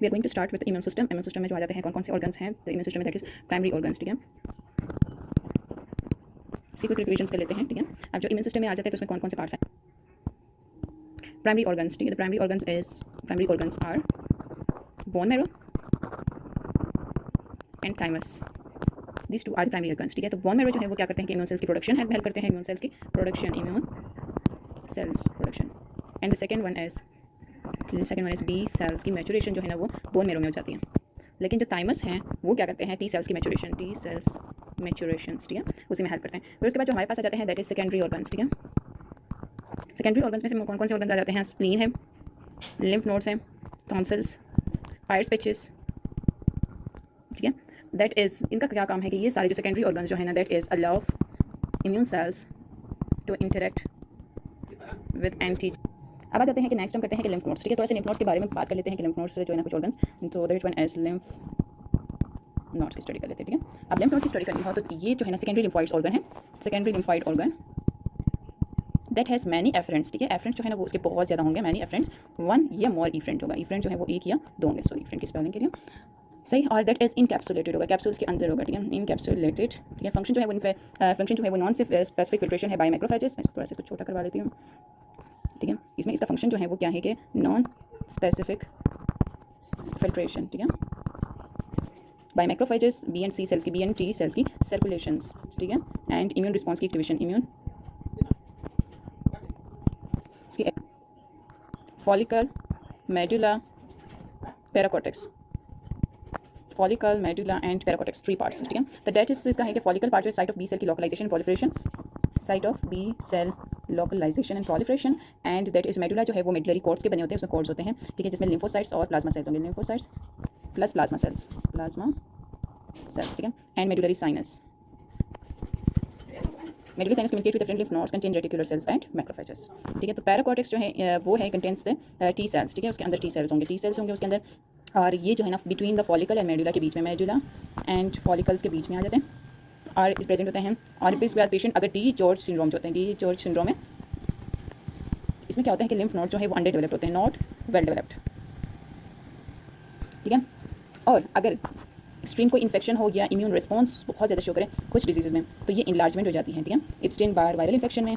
We are going to start with immune system. Immune system में जो आ जाते हैं कौन कौन से ऑर्गन्स हैं, तो इम्यून सिस्टम में दैट इज प्राइमरी ऑर्गन्स, ठीक है। क्विक रिविजन्स कर लेते हैं, ठीक है। अब जो इम्यून सिस्टम में आ जाते हैं तो उसमें कौन कौन से पार्ट्स हैं, प्राइमरी ऑर्गन्स, ठीक है। The primary organs are bone marrow and thymus, this two are the primary organs, ठीक है। तो बोन मैरो जो है वो क्या करते हैं कि इम्यून सेल्स की प्रोडक्शन हेल्प करते हैं, इम्यून सेल्स की production, immune cells production. And the second one is B cells की मैचुरेशन जो है ना वो बोन मैरो में हो जाती है। लेकिन जो थाइमस हैं वो क्या करते हैं, टी सेल्स की मैचुरेशन, टी सेल्स मैचुरेशन, ठीक है, उसी में हेल्प करते हैं। फिर उसके बाद जो हमारे पास आ जाते हैं दैट इज सेकेंडरी ऑर्गन्स, ठीक है। सेकेंडरी ऑर्गन्स में से कौन कौन से ऑर्गन्स आ जाते हैं, स्प्लीन है, लिम्फ नोड्स हैं, टॉन्सिल्स, पायर्स पिचेस, ठीक है। दैट इज इनका क्या काम है कि ये सारे जो सेकेंडरी ऑर्गन्स जो है ना that is allow immune cells to interact with anti. अब आ जाते हैं कि नेक्स्ट हम करते हैं कि लिम्फ नोड्स, ठीक है। तो ऐसे लिम्फ नोड्स के बारे में बात कर लेते हैं कि लिम्फ नोड्स जो है ना कुछ ऑर्गन्स, तो that one as lymph nodes की स्टडी कर लेते हैं, ठीक है। अब लिम्फ नोड्स की स्टडी करनी हो तो ये जो है ना सेकेंडरी लिम्फॉइड ऑर्गन है, secondary lymphoid organ that has many efferents, ठीक है। एफरेंट्स जो है ना वो उसके बहुत ज़्यादा होंगे, मैनी एफरेंट्स, वन या मोर इफरेंट होगा, इफरेंट जो है वो एक या दो होंगे, सॉरी इफरेंट की स्पेलिंग के लिए सही। और दैट इज इनकैप्सुलेटेड होगा, कैप्सूल्स के अंदर होगा, ठीक है, इनकैप्सुलेटेड, ठीक है। फंक्शन जो है वो फंक्शन जो है वो नॉन स्पेसिफिक फिल्ट्रेशन है बाय मैक्रोफेजेस। मैं थोड़ा सा इसको छोटा करवा लेती हूँ, ठीक है। इसमें इसका फंक्शन जो है वो क्या है कि नॉन स्पेसिफिक फिल्ट्रेशन, ठीक है, by macrophages, B and C cells की, बी एंड टी सेल्स की सर्कुलेशंस, ठीक है। एंड इम्यून रिस्पॉन्स की एक्टिवेशन, इम्यून इसकी follicle, medulla, paracortex, follicle, medulla and paracortex, three parts, ठीक है। तो दैट इज इसका है कि फॉलिकल पार्ट जो साइट ऑफ बी सेल की localisation proliferation, site of B cell localisation and proliferation, and that is medulla जो है वो मेडुलरी कॉर्ड्स के बने होते हैं, उसमें कॉर्ड्स होते हैं, ठीक है, जिसमें लिम्फोसाइट्स और प्लाज्मा सेल्स होंगे, लिम्फोसाइट्स प्लस प्लाज्मा सेल्स, ठीक है। And medullary sinus, medullary sinus communicate with different lymph nodes contain reticular cells and macrophages, ठीक है। तो पैराकॉर्टेक्स जो है वो है कंटेन्स द टी सेल्स, ठीक है, उसके अंदर टी सेल्स होंगे उसके अंदर, और ये जो है ना between the follicle and medulla के बीच में, मेडुला एंड फॉलिकल्स के बीच में आ जाते हैं और इस प्रेजेंट होते हैं। और इसके बाद पेशेंट अगर डी जॉर्ज सिंड्रोम जो होते हैं, डी जॉर्ज सिंड्रोम में इसमें क्या होता है कि लिम्फ नोड जो है वो अंडर डेवलप्ड होते हैं, नॉट वेल डेवलप्ड, ठीक है। और अगर एक्सट्रीम कोई इन्फेक्शन हो गया, इम्यून रिस्पॉन्स बहुत ज़्यादा शो करें कुछ डिजीज़ में, तो ये इन्लार्जमेंट हो जाती है, ठीक है। इप्स्टीन बार वायरल इन्फेक्शन में,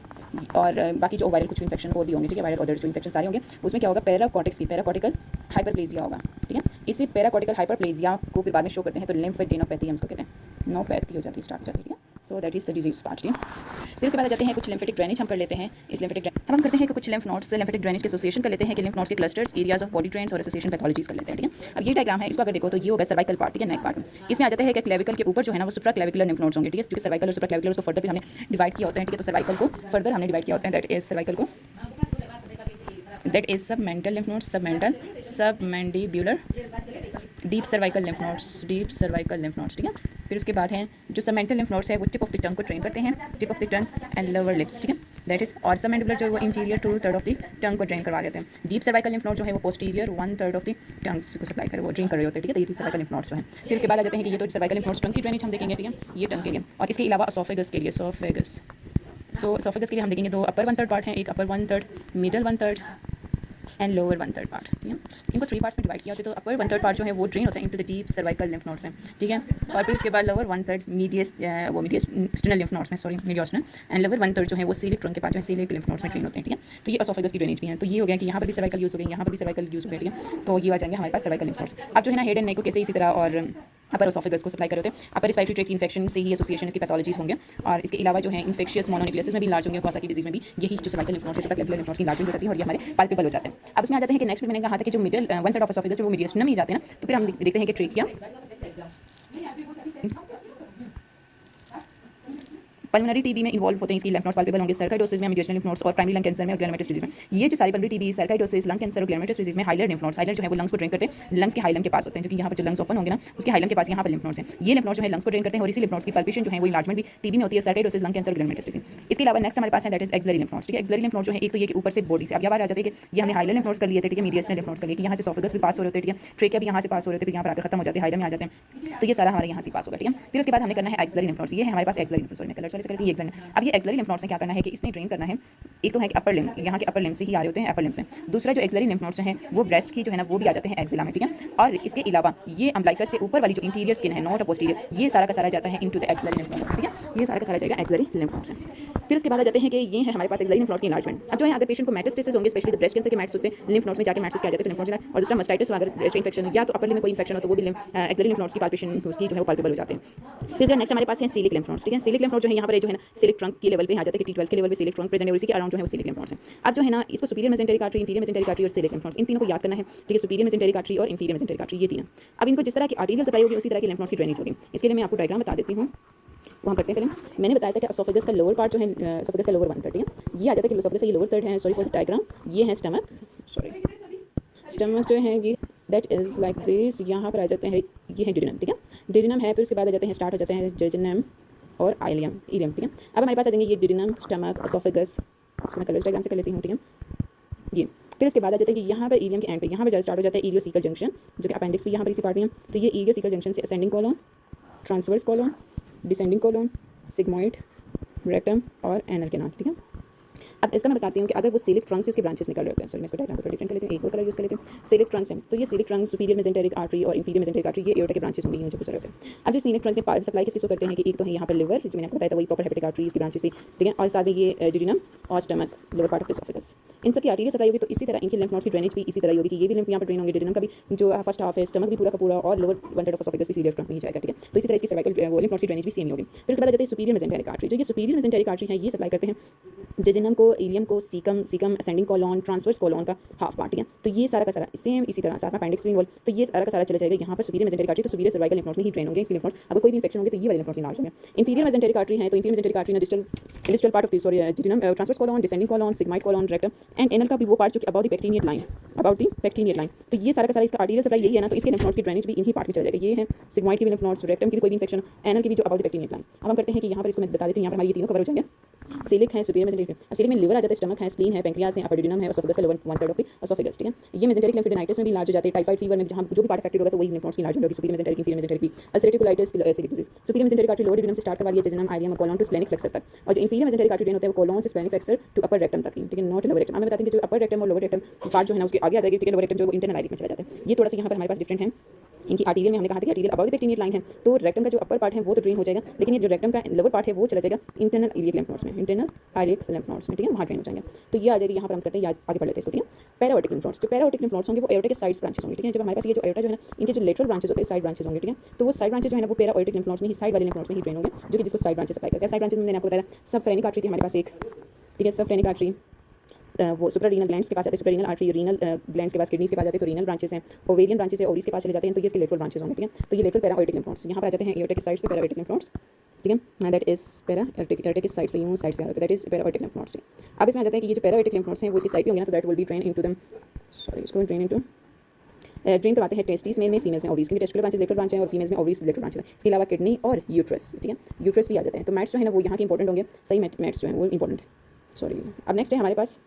और बाकी जो वायरल कुछ इन्फेक्शन और भी होंगे, ठीक है, वायरल और जो इन्फेक्शन सारे होंगे, उसमें क्या होगा, पैराकॉर्टिकल हाइपरप्लेजिया होगा, ठीक है। इसी पैराकॉर्टिकल हाइपरप्लेजिया को फिर बाद में शो करते हैं तो लिम्फेडेनोपैथी हम इसको कहते हैं, नोपैथी हो जाती है, स्टार्ट हो जाती है, ठीक है। So that is the disease part, ठीक है। फिर उसके बाद आ जाते हैं कुछ लिम्फेटिक ड्रेनेज हम कर लेते हैं। इस लिम्फेटिक अब हम करते हैं कि कुछ लिम्फ नोड्स से लिम्फेटिक ड्रेनेज के एसोसिएशन कर लेते हैं कि लिम्फ नोड्स के clusters, areas of body trends और एसोसिएशन पैथोलॉजीज कर लेते हैं, ठीक है। अब ये डायग्राम है, इसको अगर देखो तो ये होगा सर्वाइकल पार्ट, ठीक है, नेक पार्ट। इसमें आ जाता है कि क्लेविकल के ऊपर जो है ना वो सुप्रा क्लेविकुलर लिम्फ नोड्स होंगे, ठीक है, क्योंकि सर्वाइकल और सुप्रा क्लेविकुलर उसको फर्दर भी हमने डिवाइड किया होता है, ठीक है। तो सर्वाइकल को फर्दर हमने डिवाइड किया होता है, दैट इज सर्वाइकल को that is submental lymph nodes, submandibular, deep cervical lymph nodes, ठीक है। फिर उसके बाद हैं जो सबमेंटल लिम्फ नोड्स है वो टिप ऑफ द टंग को ट्रेन करते हैं, tip of the tongue and lower lips, ठीक है, दैट इज। और सबमैंडिबुलर जो है वो इंटीरियर 2/3 ऑफ द टंग को ड्रेन करवा देते हैं। डीप सर्वाइकल लिम्फ नोड जो है वो पोस्टीरियर 1/3 ऑफ द टंग को सप्लाई करे, वो ड्रेन कर रहे होते हैं, ठीक है। तो ये डीप सर्वाइकल लिम्फ नोड्स जो है। फिर उसके बाद आ जाते हैं कि ये तो सर्वाइकल लिम्फ नोड्स टंग की ड्रेनेज हम देखेंगे, ठीक है, ये टंग के लिए। और इसके अलावा एसोफेगस के लिए, एसोफेगस के लिए हम देखेंगे दो अपर 1/3 पार्ट हैं, एक अपर 1/3, मिडल 1/3 एंड लोअर 1/3 पार्ट, ठीक है। इनको 3 पार्ट्स में डिवाइड किया होता है। तो अपर 1/3 पार्ट जो है वो ड्रेन होता है into the deep cervical lymph nodes में, ठीक है। और फिर उसके बाद लोअर 1/3 मीडियस्टिनल लिम्फ नोड्स में, सॉरी मीडियोस्टिनल, एंड लोअर 1/3 जो है वो सीलिक ट्रंक के पास जो है सीलिक लिम्फ नोड्स में ड्रेन होते हैं, ठीक है। तो ये एसोफेगस की ड्रेनेज भी है। तो ये हो गया कि यहाँ पर भी सर्वाइकल यूज़ हो गया, यहाँ पर भी सर्वाइकल यूज़ हो गया, ठीक है। तो ये आ जाएंगे हमारे पास सर्वाइकल लिम्फ नोड्स। अब जो है ना हेड एंड नेक को कैसे इसी तरह और अपर एसोफेगस को सप्लाई कर रहे होते हैं। अपर रिस्पायरेटरी ट्रैक्ट इन्फेक्शन से ही एसोसिएशन इसकी पैथोलॉजीज होंगे। और इसके अलावा जो है इन्फेक्शियस मोनोन्यूक्लियोसिस में भी लार्ज होंगे, कवासाकी डिजीज में भी यही जो सर्वाइकल लिम्फ नोड्स है, सुप्राक्लेविकुलर लिम्फ नोड्स की लार्जिंग होती है और ये हमारे पाल्पेबल हो जाते हैं। अब इसमें आ जाते हैं कि नेक्स्ट मैंने कहा था कि जो मिडिल 1/3 ऑफ एसोफेगस जो वो मीडियस्टिनम में जाते हैं ना, तो फिर हम देखते हैं कि ट्रेकिया, पल्मोनरी टीबी में इन्वॉल्व होते हैं, इसकी लिम्फ नोड्स पाल्पेबल होंगे, सर्काइडोसिस में, मीडियस्टिनल लिम्फ नोड्स, और प्राइमरी लंग कैंसर में और ग्लैनोमेटस डिजीज में। ये जो सारी पल्मोनरी टीबी, सर्काइडोसिस, लंग कैंसर और ग्लैनोमेटस डिजीज में हाइलर लिम्फ नोड्स, हाइलर जो है वो लंग्स को ड्रेन करते हैं, लंग्स के हाइलम के पास होते हैं, क्योंकि यहाँ पर जो लंग्स ओपन होंगे ना उसके हाइलम के पास यहाँ पर लिम्फ नोड्स हैं। ये लिम्फ नोड्स जो है लंग्स को ड्रेन करते हैं और इसी लिम्फ नोड्स की पल्पेशन जो है वो इन्लार्जमेंट भी टीबी में होती है, सर्काइडोसिस, लंग कैंसर, ग्लैनोमेटस डिजीज। इसके अलावा नेक्स्ट हमारे पास है that is axillary lymph nodes, ठीक है। एक्सिलरी लिम्फ नोड जो है एक तो ये कि ऊपर से बॉडी से, अब यहाँ बात आ जाती है कि ये हमने हाइलर लिम्फ नोड्स कर लिए थे, ठीक है, मीडियस्टिनल लिम्फ नोड्स कर लिए कि यहाँ से एसोफेगस भी पास हो रहे होते हैं, ठीक है, ट्रेकिया भी यहाँ से पास हो रहे थे, फिर यहाँ पर आकर खत्म हो जाते हैं, हाइलम में आ जाते हैं, तो ये सारा हमारे यहाँ से पास होगा, ठीक है। फिर उसके बाद हमने करना है एक्सिलरी लिम्फ नोड्स। ये है हमारे पास एक्सिलरी लिम्फ नोड्स, सॉरी मैं कलर चॉइस करके ये एक्सिलरी। अब ये एक्सिलरी लिम्फ नोड्स ने क्या करना है कि इसने ड्रेन करना है एक तो है कि अपर लिम्ब, यहाँ के अपर लिम्ब से ही आ रहे होते हैं अपर लिम्स में। दूसरा जो एक्सिलरी लिम्फ नोड्स हैं वो ब्रेस्ट की जो है ना वो भी आ जाते हैं एक्सिला में, ठीक है। और इसके अलावा ये अम्बलाइकस से ऊपर वाली जो इंटीरियर स्किन है, नॉट पोस्टीरियर, ये सारा का सारा जाता है into the axillary lymph nodes, ठीक है। ये सारा का सारा जाएगा एक्सिलरी लिम्फ नोड्स में। फिर उसके बाद आ जाते हैं कि ये है हमारे पास एक्सिलरी लिम्फ नोड्स की इन्लार्जमेंट। अब जो है अगर पेशेंट को मेटास्टेसिस होंगे, स्पेशली ब्रेस्ट कैंसर के मैट्स होते हैं लिम्फ नोड्स में जाके मैट्स क्या जाते हैं लिम्फ नोड्स, और दूसरा मस्टाइटिस अगर ब्रेस्ट इन्फेक्शन या तो अपर लिम्ब में कोई इन्फेक्शन हो तो वो भी एक्सिलरी लिम्फ नोड्स की पाल्पेशन उसकी जो है वो पाल्पेबल हो जाते हैं। फिर नेक्स्ट हमारे पास है सीलिक लिम्फ नोड्स, ठीक है। सीलिक लिम्फ नोड जो है यहाँ पर जो है ना सिलिक ट्रंक के लेवल पे आ जाते हैं कि T12 के लेवल पे सिलिक ट्रंक प्रेजेंट है और इसी के अराउंड जो है वो सिलिक लिम्फ नोड्स है। अब जो है ना इसको superior mesenteric artery, inferior mesenteric artery और सिलिक लिम्फ नोड्स, इन तीनों को याद करना है, ठीक है। सुपीरियर मेसेंटेरिक आर्टरी और इंफीरियर मेसेंटेरिक आर्टरी, ये तीन। अब इनको जिस तरह की आर्टेरियल सप्लाई होगी उसी तरह की लिम्फ नोड्स की ड्रेनेज होगी। इसके लिए मैं आपको डायग्राम बता देती हूँ, वो हम करते हैं पहले। मैंने बताया था कि एसोफेगस का लोअर पार्ट जो है, एसोफेगस का लोअर 1/3, ठीक है। ये आ जाता है कि एसोफेगस का ये लोअर थर्ड है, सॉरी फॉर द डायग्राम। ये है स्टमक, सॉरी स्टमक जो है ये दैट इज़ लाइक दिस। यहाँ पर आ जाते हैं, ये है डिडिनम, ठीक है। डिडिनम है, फिर उसके बाद आ जाते हैं स्टार्ट हो जाते हैं जेजिनम और आइलियम, इलियम, ठीक है। अब हमारे पास आ जाएंगे ये डिडिनम, स्टमक, एसोफेगस, इसको मैं कलर डायग्राम से कर लेती हूँ, ठीक है। ये फिर उसके बाद आ जाते हैं कि यहाँ पर इलियम के एंड पे यहाँ पर स्टार्ट हो जाता है इलियोसिकल जंक्शन, जो कि अपेंडिक्स भी यहाँ पर इसी पार्ट में है। तो ये इलियोसिकल जंक्शन से ascending column, transverse colon, descending colon, sigmoid, rectum और एनल कैनाल, ठीक है। अब इसका मैं बताती हूँ कि अगर वो सिलिक ट्रंक से उसके ब्रांचेस निकल रहे होते हैं, सॉरी मैं इसको डायग्राम को थोड़ा डिफरेंट कर लेती हूँ, एक और कलर यूज़ कर लेती हूँ। सिलिक ट्रंक से तो ये सिलिक ट्रंक सुपीरियर मेसेंटेरिक आर्टरी और इंफीरियर मेसेंटेरिक आर्टरी ये एओर्टा के ब्रांचेस होंगे जो गुजर होते हैं। अब जो सिलिक ट्रंक में सप्लाई किसको करते हैं कि एक तो है यहाँ पर लिवर, जो मैंने आपको बताया था वही प्रॉपर हेपेटिक आर्टरीज की ब्रांचेस थी, ठीक है। और साथ में ये डिडिनम और stomach, lower part of oesophagus, इन सब की आर्टरीज सप्लाई होगी। तो इसी तरह इनकी लिम्फ नोड्स की ड्रेनेज भी इसी तरह होगी कि ये भी लिम्फ यहाँ पर ड्रेन होंगे, डिडिनम का भी जो फर्स्ट हाफ है, स्टमक भी पूरा का पूरा, और लोअर 1/3 ऑफ एसोफेगस भी सिलिक ट्रंक में ही जाएगा, ठीक है। तो इसी तरह इसकी सर्वाइकल लिम्फ नोड्स की ड्रेनेज भी सेम ही होगी। फिर उसके बाद आ जाते हैं सुपीरियर मेसेंटेरिक आर्टरी। जो ये सुपीरियर मेसेंटेरिक आर्टरी है ये सप्लाई करते हैं जेजिनम को, इलियम को, caecum ascending column, transverse column का हाफ पार्ट, ठीक है। तो ये सारा का सारा सेम इसी तरह साथ में अपेंडिक्स भी इन्वॉल्व, तो ये सारा का सारा चला जाएगा यहाँ पर सुपीरियर मेसेंटेरिक आर्टरी। तो सुपीरियर सर्वाइकल लिम्फ नोड्स में ही ड्रेन होंगे इसके लिम्फ नोड्स। अगर कोई भी इंफेक्शन होंगे तो ये वाले लिम्फ नोड्स इन्लार्ज होंगे। इंफीरियर मेसेंटेरिक आर्टरी है तो इंफीरियर मेसेंटेरिक आर्टरी ना distal part of the sorry jejunum, transverse colon, descending colon, sigmoid colon, rectum and anal का भी वो पार्ट जो कि about the pectinate line, about the pectinate line. तो ये सारा का सारा इसका आर्टरियल सप्लाई यही है ना, तो इसके लिम्फ नोड्स की ड्रेनेज भी इन्हीं पार्ट में चला जाएगा। ये है सिग्मॉइड की भी लिम्फ नोड्स, रेक्टम की भी कोई भी इंफेक्शन, एनल की भी जो अबाउट द पेक्टिनियट लाइन। अब हम करते हैं कि यहाँ पर इसको मैं बता देती हूँ, यहाँ पर हमारे ये तीनों कवर हो जाएंगे। सिलिक है, सुपीरियर मेसेंटेरिक, अब सिलिक में लिवर आ जाता है, स्टमक है, स्प्लीन है, पैंक्रियाज है, अपर डिडिनम है, एसोफेगस का लोअर 1/3 ऑफ द एसोफेगस, ठीक है। ये मेसेंटेरिक लिम्फेडेनाइटिस में भी लार्ज हो जाते हैं, टाइफाइड फीवर में जहाँ जो भी पार्ट अफेक्टेड होगा तो वही लिम्फ नोड्स की लार्ज होगी। Superior mesenteric, inferior mesenteric, ulcerative colitis, acidic disease. Superior mesenteric artery lower duodenum से स्टार्ट करवा लिया jejunum, ileum, colon to splenic flexure तक, और जो इंफीरियर मेसेंटेरिक आर्टरी ड्रेन होता है वो कोलन से splenic flexure to upper rectum तक, ठीक है, नॉट लोअर रेक्टम। मैं बताती हूँ कि जो अपर रेक्टम और लोअर रेक्टम पार्ट जो है ना उसके आगे आ जाएगी, ठीक है। लोअर रेक्टम जो इंटरनल आइलिक में चला जाता है। ये थोड़ा सा यहाँ पर हमारे पास डिफरेंट है। इनकी आर्टेरियल में हमने कहा था कि arterial about the pectinate line है, तो रेक्टम का जो अपर पार्ट है वो तो ड्रेन हो जाएगा, लेकिन ये जो रेक्टम का लोअर पार्ट है वो चला जाएगा इंटरनल इलियक लिम्फ नोड्स में, इंटरनल इलियक लिम्फ नोड्स में, ठीक है, वहाँ ड्रेन हो जाएंगे। तो ये आ जाएगी, यहाँ पर हम करते हैं आगे पढ़ लेते हैं इसको, ठीक है। पैराओटिक लिम्फ नोड्स, जो पैराओटिक लिम्फ नोड्स होंगे वो एओर्टा के साइड्स ब्रांचेस होंगे, ठीक है। जब हमारे पास ये जो एओर्टा जो है ना इनके जो लेटरल ब्रांचेस होते हैं साइड ब्रांचेस होंगे, ठीक है। तो वो साइड ब्रांचेस जो है ना वो पैराओटिक लिम्फ नोड्स में ही, साइड वाले लिम्फ नोड्स में ही ड्रेन होंगे, जो कि जिसको साइड ब्रांचेस सप्लाई करते हैं। साइड ब्रांचेस में मैंने आपको बताया सबफ्रेनिक आर्टरी थी हमारे पास एक, ठीक है। सबफ्रेनिक आर्टरी वो सुप्रारीनल ग्लैंड्स के पास आते हैं, सुप्रारीनल आर्टरी रीनल ग्लैंड्स के पास, किडनीज के पास जाते हैं तो रीनल ब्रांचेस हैं, ओवेरियन ब्रांचेस है, ओवरीज के पास चले जाते हैं तो ये इसके लेटरल ब्रांचेस होंगे, ठीक है। तो ये लेटरल पैराओटिक लिम्फ नोड्स यहाँ पर आ जाते हैं एओर्टा के साइड्स पे पैराओटिक लिम्फ नोड्स, ठीक है। दैट इज पैराओटिक, एओर्टा के साइड पे यूं साइड्स पे दैट इज पैराओटिक लिम्फ नोड्स। अब इसमें आ जाते हैं कि ये जो पैराओटिक लिम्फ नोड्स हैं वो इसकी साइड पे होंगे ना, तो that will be drain into them, sorry इसको ड्रेन इनटू ड्रेन करवाते हैं टेस्टिस मेल में, फीमेल्स में ओवरीज की टेस्टिकुलर ब्रांचेस लेटरल ब्रांच है और फीमेल्स में ओवरीज लेटरल ब्रांचेस है। इसके अलावा किडनी और यूट्रस, ठीक है, यूट्रस भी आ जाते हैं। तो मैट्स जो है ना वो यहाँ के इंपॉर्टेंट होंगे, सही मैट्स जो है वो इंपॉर्टेंट, सॉरी। अब नेक्स्ट है हमारे पास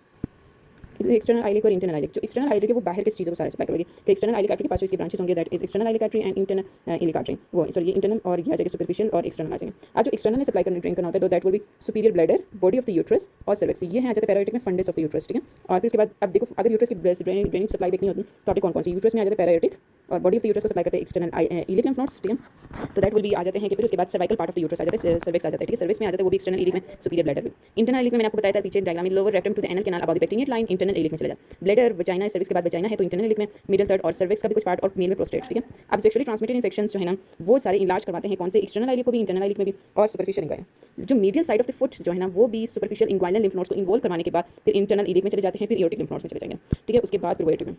एक्सटर्नल आइलिक और इंटरनल आइलिक। जो एक्सटर्नल आइलिक है वो बाहर किस चीज़ों को सारा सप्लाई करेगी, तो एक्सटर्नल आइलिक आर्टरी के पास जो इसके ब्रांचेस होंगे that is external iliac artery and internal iliac artery, वो सॉरी ये इंटरनल और ये आ जाएगा सुपरफिशियल और एक्सटर्नल आ जाएंगे। अब जो एक्सटर्नल ने सप्लाई करने ड्रेन करना होता है तो that will B superior bladder, body of the uterus और सर्विक्स, ये है आ जाता है पैरायोटिक में फंडस ऑफ द यूट्रस, ठीक है। और फिर उसके बाद अब देखो अगर यूट्रस की ड्रेनिंग सप्लाई देखनी होती तो आपके कौन कौन सी यूट्रस में आ जाते हैं पैरायोटिक और बॉडी ऑफ द यूट्रस को सप्लाई करते हैं एक्सटर्नल इलिक लिम्फ नोड्स, ठीक है। तो दैट विल बी आ जाते हैं कि फिर उसके बाद cervical part of the uterus आ जाता है, सर्विक्स आ जाता है, ठीक है। सर्विक्स में आ जाता है वो भी एक्सटर्नल इलिक में, सुपीरियर ब्लैडर में। इंटरनल इलिक में मैंने आपको बताया था पीछे डायग्राम में, lower rectum to the anal canal about the pectinate line, internal iliac में चला जाता है। ब्लैडर वजाइना, सर्विक्स के बाद वजाइना है तो इंटरनल इलिक में, मिडिल थर्ड और सर्विक्स का भी कुछ पार्ट और मेल में प्रोस्टेट, ठीक है। अब सेक्सुअली ट्रांसमिटेड इन्फेक्शंस जो है ना वो सारे इलाज करवाते हैं कौन से, एक्सटर्नल आइलिक को भी, इंटरनल आइलिक में भी और सुपरफिशियल इंग्वाइनल। जो medial side of the foot जो है ना वो भी सुपरफिशियल इंग्वाइनल लिम्फ नोड्स को इन्वॉल्व करवाने के बाद फिर इंटरनल इलिक में चले जाते हैं, फिर एओर्टिक लिम्फ नोड्स में चले जाएंगे, ठीक है। उसके बाद फिर एओर्टिक में।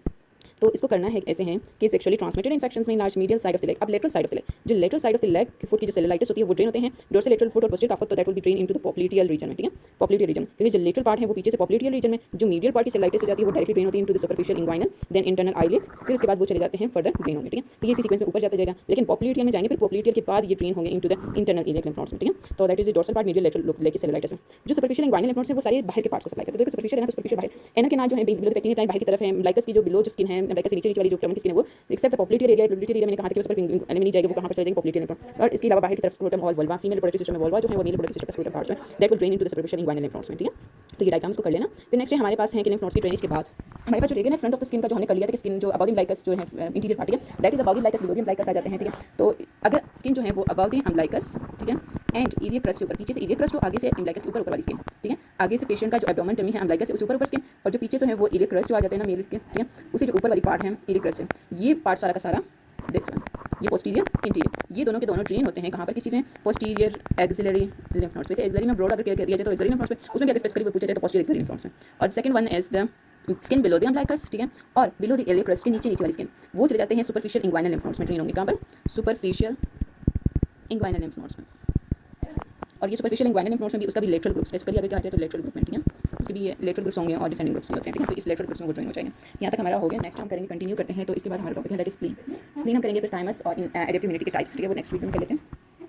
तो इसको करना है ऐसे हैं कि सेक्सुअली ट्रांसमिटेड इन्फेक्शंस में large medial side of the leg. अब lateral side of the leg, जो lateral side of the leg की फुट की जो सेलुलाइटिस होती है वो ड्रेन होते हैं डोर्सल लेटरल फुट और पोस्टीरियर काफ, तो that will be drain into the popliteal region में, ठीक है, पॉप्लिटियल रीजन। क्योंकि जो लेटरल पार्ट है वो पीछे से पॉप्लिटियल रीजन में, जो मीडियल पार्ट की सेलुलाइटिस हो जाती है वो डायरेक्टली ड्रेन होती है into the superficial inguinal, then internal iliac, फिर उसके बाद वो चले जाते हैं फर्दर ड्रेन होंगे, ठीक है। तो ये इसी सीक्वेंस में ऊपर जाता जाएगा, लेकिन पॉप्लिटियल में जाएंगे फिर पॉप्लिटियल के बाद ये ड्रेन होंगे into the internal iliac lymph nodes में, ठीक है। तो that is the dorsal part, medial lateral leg की सेलुलाइटिस में। जो सुपरफिशियल इंग्वाइनल लिम्फ नोड्स है वो सारे बाहर के पार्ट्स को सप्लाई करते हैं। देखो सुपरफिशियल है ना, तो सुपरफिशियल बाहर, एनल कैनाल जो है बिलो द पेक्टिनियट लाइन बाहर की तरफ है, लाइकस की जो बिलो जो स्किन है अम्बिलिकस से नीचे वाली जो एब्डोमेन की स्किन है वो एक्सेप्ट पोप्लेटियर एरिया मैंने कहा था कि उस पर एनिमी नहीं जाएगी, वो कहां पर चले जाएंगे पोप्लेटियर लिम्फ। और इसके अलावा बाहर की तरफ scrotum hall vulva female reproductive system में वल्वा जो है वो मेल रिप्रोडक्टिव सिस्टम का स्क्रोटम पार्ट है that will drain into the superficial inguinal lymph nodes में, ठीक है। तो ये डायग्राम्स को कर लेना। फिर नेक्स्ट हमारे पास है कि लिम्फ नोड्स की ड्रेनेज के बाद हमारे पास जो रेडियन है फ्रंट ऑफ द स्किन का जो हमने कर लिया था कि स्किन जो अबाउट द अम्बिलिकस जो है इंटीरियर पार्ट है that is about the umbilicus, below the umbilicus आ जाते हैं, ठीक है। तो अगर स्किन जो है वो अबाउट द अम्बिलिकस, ठीक है, एंड इलियक क्रस्ट से ऊपर, पीछे से इलियक क्रस्ट हो, आगे से अम्बिलिकस के ऊपर वाली स्किन, ठीक है। आगे से पेशेंट का जो एब्डोमेन टमी है अम्बिलिकस से उस ऊपर स्किन, और जो पीछे से है वो इलियक क्रस्ट जो आ जाते हैं ना मेल के, ठीक है, उसी जो ऊपर वाली पार्ट है इलियक क्रस्ट है, ये पार्ट सारा का सारा दिस वन, ये पोस्टीरियर इंटीरियर, ये दोनों के दोनों ड्रेन होते हैं कहाँ पर, किस चीज़ में, पोस्टीरियर एक्सिलरी लिम्फ नोड्स। वैसे एक्सिलरी में ब्रॉड अगर किया जाए तो एक्सिलरी लिम्फ नोड्स में, उसमें भी अगर स्पेसिफिकली पूछा जाए तो पोस्टीरियर एक्सिलरी लिम्फ नोड्स में। और second one is the skin below the umbilicus, ठीक है, और बिलो द इलियक क्रस्ट के नीचे वाली स्किन वो चले जाते हैं सुपरफिशियल इंग्वाइनल लिम्फ नोड्स में, ड्रेन होंगे कहाँ पर, सुपरफिशियल इंग्वाइनल लिम्फ नोड्स में। और ये सुपरफिशियल इंग्वाइनल लिम्फ नोड्स में भी उसका भी लेटरल ग्रुप स्पेसिफिकली अगर कहा जाए तो लेटरल ग्रुप में, ठीक है, उसके भी लेटरल ग्रुप्स होंगे और डिसेंडिंग ग्रुप्स भी होते हैं, ठीक है। तो इस लेटरल ग्रुप्स में वो ज्वाइन हो जाएंगे। यहाँ तक हमारा हो गया। नेक्स्ट हम करेंगे, कंटिन्यू करते हैं। तो इसके बाद हमारा टॉपिक है दैट इज स्प्लीन। स्प्लीन हम करेंगे फिर थाइमस और एडेप्टिव इम्यूनिटी के टाइप्स, ठीक है, वो नेक्स्ट वीक में कर लेते हैं।